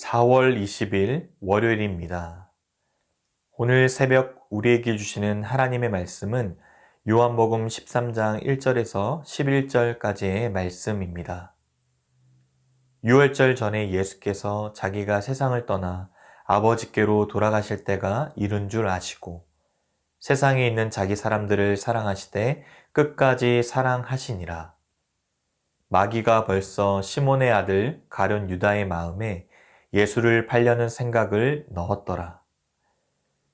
4월 20일 월요일입니다. 오늘 새벽 우리에게 주시는 하나님의 말씀은 요한복음 13장 1절에서 11절까지의 말씀입니다. 유월절 전에 예수께서 자기가 세상을 떠나 아버지께로 돌아가실 때가 이른 줄 아시고 세상에 있는 자기 사람들을 사랑하시되 끝까지 사랑하시니라. 마귀가 벌써 시몬의 아들 가룟 유다의 마음에 예수를 팔려는 생각을 넣었더라.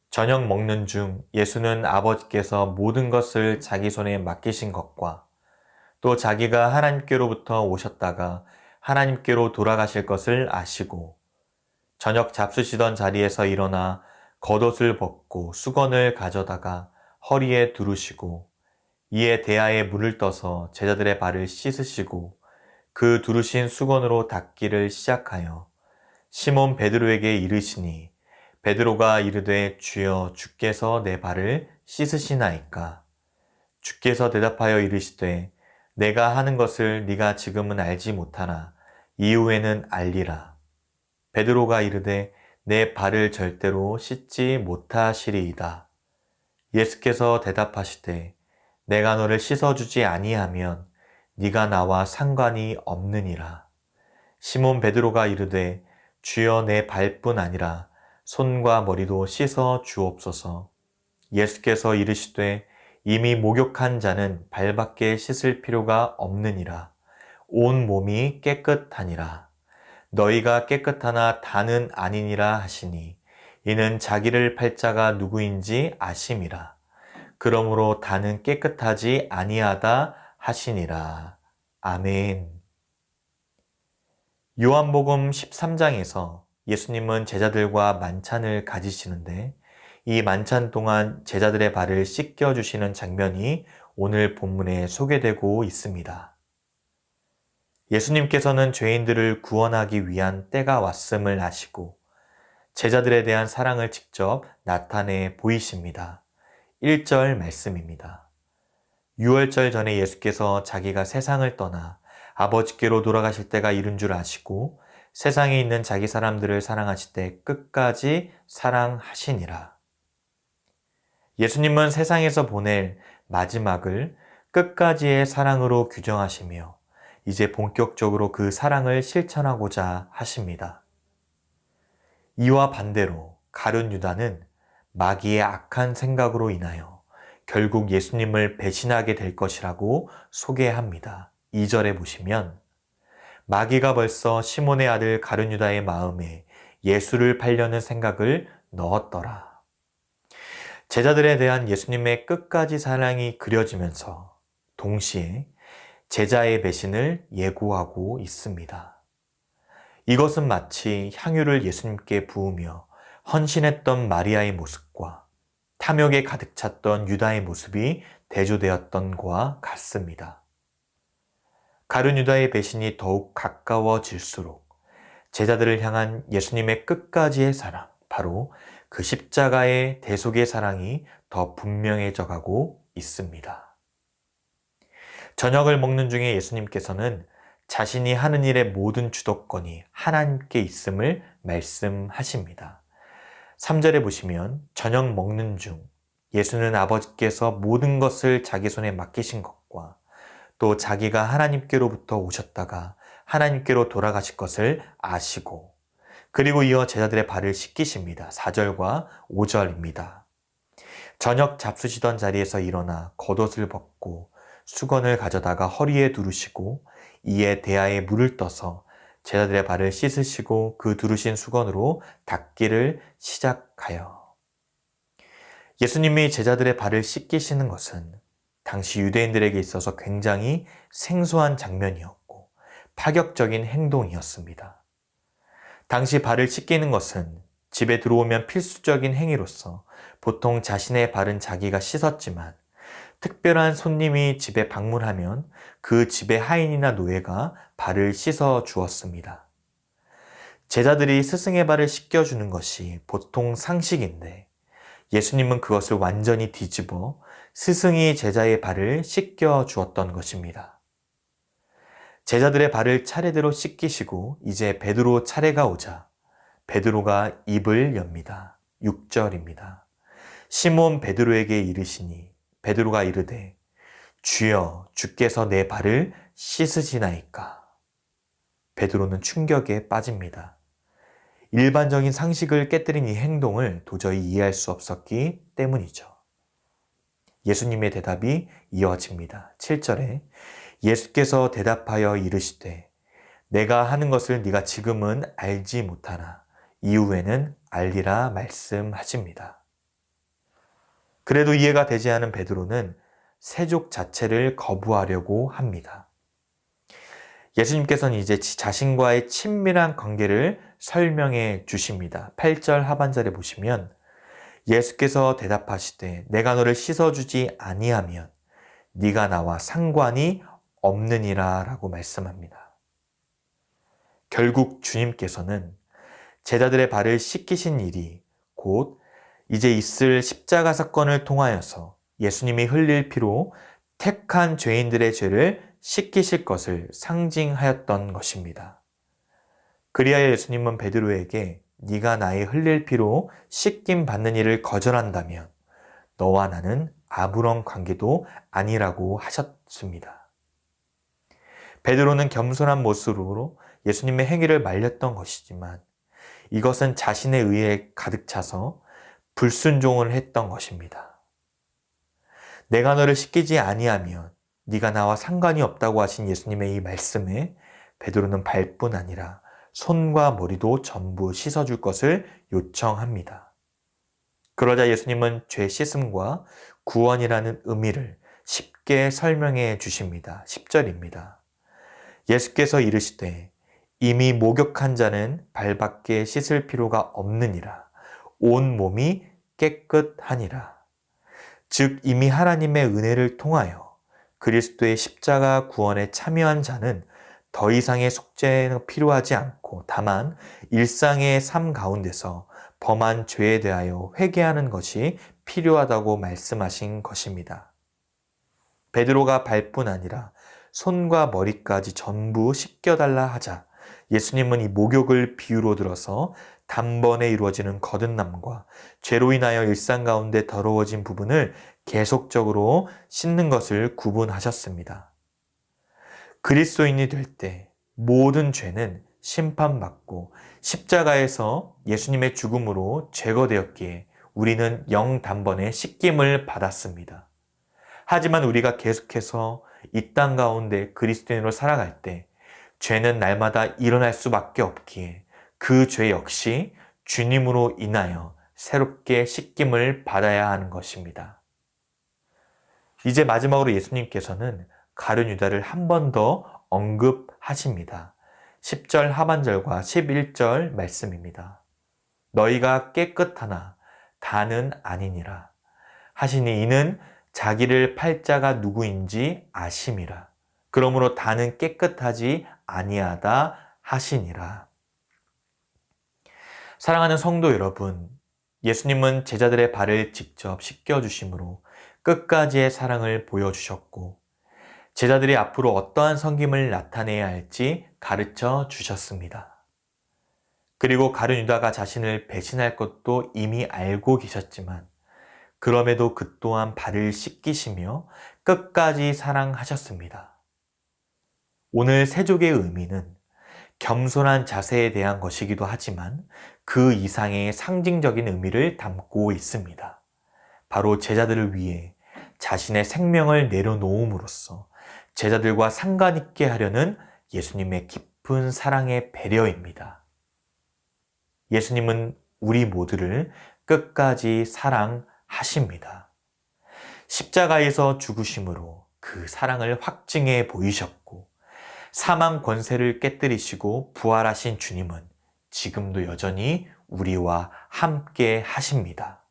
저녁 먹는 중 예수는 아버지께서 모든 것을 자기 손에 맡기신 것과 또 자기가 하나님께로부터 오셨다가 하나님께로 돌아가실 것을 아시고 저녁 잡수시던 자리에서 일어나 겉옷을 벗고 수건을 가져다가 허리에 두르시고 이에 대야에 물을 떠서 제자들의 발을 씻으시고 그 두르신 수건으로 닦기를 시작하여 시몬 베드로에게 이르시니 베드로가 이르되 주여 주께서 내 발을 씻으시나이까. 주께서 대답하여 이르시되 내가 하는 것을 네가 지금은 알지 못하나 이후에는 알리라. 베드로가 이르되 내 발을 절대로 씻지 못하시리이다. 예수께서 대답하시되 내가 너를 씻어주지 아니하면 네가 나와 상관이 없느니라. 시몬 베드로가 이르되 주여 내 발뿐 아니라 손과 머리도 씻어 주옵소서. 예수께서 이르시되 이미 목욕한 자는 발밖에 씻을 필요가 없느니라. 온 몸이 깨끗하니라. 너희가 깨끗하나 다는 아니니라 하시니 이는 자기를 팔 자가 누구인지 아심이라. 그러므로 다는 깨끗하지 아니하다 하시니라. 아멘. 요한복음 13장에서 예수님은 제자들과 만찬을 가지시는데 이 만찬 동안 제자들의 발을 씻겨주시는 장면이 오늘 본문에 소개되고 있습니다. 예수님께서는 죄인들을 구원하기 위한 때가 왔음을 아시고 제자들에 대한 사랑을 직접 나타내 보이십니다. 1절 말씀입니다. 유월절 전에 예수께서 자기가 세상을 떠나 아버지께로 돌아가실 때가 이른 줄 아시고 세상에 있는 자기 사람들을 사랑하시되 끝까지 사랑하시니라. 예수님은 세상에서 보낼 마지막을 끝까지의 사랑으로 규정하시며 이제 본격적으로 그 사랑을 실천하고자 하십니다. 이와 반대로 가룟 유다는 마귀의 악한 생각으로 인하여 결국 예수님을 배신하게 될 것이라고 소개합니다. 2절에 보시면 마귀가 벌써 시몬의 아들 가룟 유다의 마음에 예수를 팔려는 생각을 넣었더라. 제자들에 대한 예수님의 끝까지 사랑이 그려지면서 동시에 제자의 배신을 예고하고 있습니다. 이것은 마치 향유를 예수님께 부으며 헌신했던 마리아의 모습과 탐욕에 가득 찼던 유다의 모습이 대조되었던 것과 같습니다. 가룟 유다의 배신이 더욱 가까워질수록 제자들을 향한 예수님의 끝까지의 사랑, 바로 그 십자가의 대속의 사랑이 더 분명해져 가고 있습니다. 저녁을 먹는 중에 예수님께서는 자신이 하는 일의 모든 주도권이 하나님께 있음을 말씀하십니다. 3절에 보시면 저녁 먹는 중 예수는 아버지께서 모든 것을 자기 손에 맡기신 것과 또 자기가 하나님께로부터 오셨다가 하나님께로 돌아가실 것을 아시고 그리고 이어 제자들의 발을 씻기십니다. 4절과 5절입니다. 저녁 잡수시던 자리에서 일어나 겉옷을 벗고 수건을 가져다가 허리에 두르시고 이에 대야에 물을 떠서 제자들의 발을 씻으시고 그 두르신 수건으로 닦기를 시작하여 예수님이 제자들의 발을 씻기시는 것은 당시 유대인들에게 있어서 굉장히 생소한 장면이었고 파격적인 행동이었습니다. 당시 발을 씻기는 것은 집에 들어오면 필수적인 행위로서 보통 자신의 발은 자기가 씻었지만 특별한 손님이 집에 방문하면 그 집의 하인이나 노예가 발을 씻어 주었습니다. 제자들이 스승의 발을 씻겨주는 것이 보통 상식인데 예수님은 그것을 완전히 뒤집어 스승이 제자의 발을 씻겨 주었던 것입니다. 제자들의 발을 차례대로 씻기시고 이제 베드로 차례가 오자 베드로가 입을 엽니다. 6절입니다. 시몬 베드로에게 이르시니 베드로가 이르되 주여 주께서 내 발을 씻으시나이까. 베드로는 충격에 빠집니다. 일반적인 상식을 깨뜨린 이 행동을 도저히 이해할 수 없었기 때문이죠. 예수님의 대답이 이어집니다. 7절에 예수께서 대답하여 이르시되 내가 하는 것을 네가 지금은 알지 못하나 이후에는 알리라 말씀하십니다. 그래도 이해가 되지 않은 베드로는 세족 자체를 거부하려고 합니다. 예수님께서는 이제 자신과의 친밀한 관계를 설명해 주십니다. 8절 하반절에 보시면 예수께서 대답하시되 내가 너를 씻어주지 아니하면 네가 나와 상관이 없느니라 라고 말씀합니다. 결국 주님께서는 제자들의 발을 씻기신 일이 곧 이제 있을 십자가 사건을 통하여서 예수님이 흘릴 피로 택한 죄인들의 죄를 씻기실 것을 상징하였던 것입니다. 그리하여 예수님은 베드로에게 네가 나의 흘릴 피로 씻김 받는 일을 거절한다면 너와 나는 아무런 관계도 아니라고 하셨습니다. 베드로는 겸손한 모습으로 예수님의 행위를 말렸던 것이지만 이것은 자신의 의에 가득 차서 불순종을 했던 것입니다. 내가 너를 씻기지 아니하면 네가 나와 상관이 없다고 하신 예수님의 이 말씀에 베드로는 발뿐 아니라 손과 머리도 전부 씻어줄 것을 요청합니다. 그러자 예수님은 죄 씻음과 구원이라는 의미를 쉽게 설명해 주십니다. 10절입니다. 예수께서 이르시되 이미 목욕한 자는 발밖에 씻을 필요가 없느니라. 온 몸이 깨끗하니라. 즉 이미 하나님의 은혜를 통하여 그리스도의 십자가 구원에 참여한 자는 더 이상의 속죄는 필요하지 않고 다만 일상의 삶 가운데서 범한 죄에 대하여 회개하는 것이 필요하다고 말씀하신 것입니다. 베드로가 발뿐 아니라 손과 머리까지 전부 씻겨달라 하자 예수님은 이 목욕을 비유로 들어서 단번에 이루어지는 거듭남과 죄로 인하여 일상 가운데 더러워진 부분을 계속적으로 씻는 것을 구분하셨습니다. 그리스도인이 될 때 모든 죄는 심판받고 십자가에서 예수님의 죽음으로 제거되었기에 우리는 영단번에 씻김을 받았습니다. 하지만 우리가 계속해서 이 땅 가운데 그리스도인으로 살아갈 때 죄는 날마다 일어날 수밖에 없기에 그 죄 역시 주님으로 인하여 새롭게 씻김을 받아야 하는 것입니다. 이제 마지막으로 예수님께서는 가룟 유다를 한 번 더 언급하십니다. 10절 하반절과 11절 말씀입니다. 너희가 깨끗하나 다는 아니니라 하시니 이는 자기를 팔 자가 누구인지 아심이라. 그러므로 다는 깨끗하지 아니하다 하시니라. 사랑하는 성도 여러분, 예수님은 제자들의 발을 직접 씻겨주심으로 끝까지의 사랑을 보여주셨고 제자들이 앞으로 어떠한 섬김을 나타내야 할지 가르쳐 주셨습니다. 그리고 가룟 유다가 자신을 배신할 것도 이미 알고 계셨지만 그럼에도 그 또한 발을 씻기시며 끝까지 사랑하셨습니다. 오늘 세족의 의미는 겸손한 자세에 대한 것이기도 하지만 그 이상의 상징적인 의미를 담고 있습니다. 바로 제자들을 위해 자신의 생명을 내려놓음으로써 제자들과 상관 있게 하려는 예수님의 깊은 사랑의 배려입니다. 예수님은 우리 모두를 끝까지 사랑하십니다. 십자가에서 죽으심으로 그 사랑을 확증해 보이셨고 사망 권세를 깨뜨리시고 부활하신 주님은 지금도 여전히 우리와 함께 하십니다.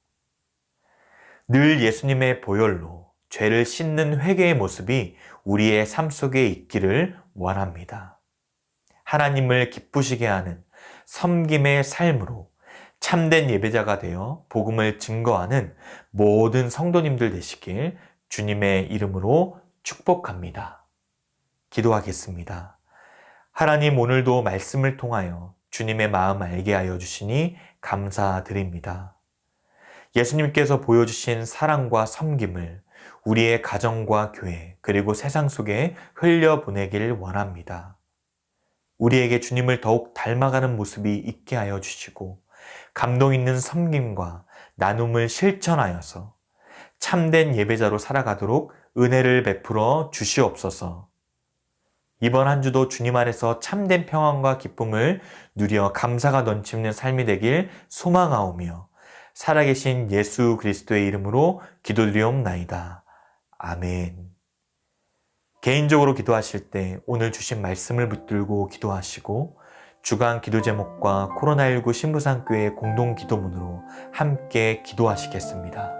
늘 예수님의 보혈로 죄를 씻는 회개의 모습이 우리의 삶 속에 있기를 원합니다. 하나님을 기쁘시게 하는 섬김의 삶으로 참된 예배자가 되어 복음을 증거하는 모든 성도님들 되시길 주님의 이름으로 축복합니다. 기도하겠습니다. 하나님, 오늘도 말씀을 통하여 주님의 마음 알게 하여 주시니 감사드립니다. 예수님께서 보여주신 사랑과 섬김을 우리의 가정과 교회 그리고 세상 속에 흘려보내길 원합니다. 우리에게 주님을 더욱 닮아가는 모습이 있게 하여 주시고 감동 있는 섬김과 나눔을 실천하여서 참된 예배자로 살아가도록 은혜를 베풀어 주시옵소서. 이번 한 주도 주님 안에서 참된 평안과 기쁨을 누려 감사가 넘치는 삶이 되길 소망하오며 살아계신 예수 그리스도의 이름으로 기도드리옵나이다. 아멘. 개인적으로 기도하실 때 오늘 주신 말씀을 붙들고 기도하시고 주간 기도 제목과 코로나19 신부상교회 공동 기도문으로 함께 기도하시겠습니다.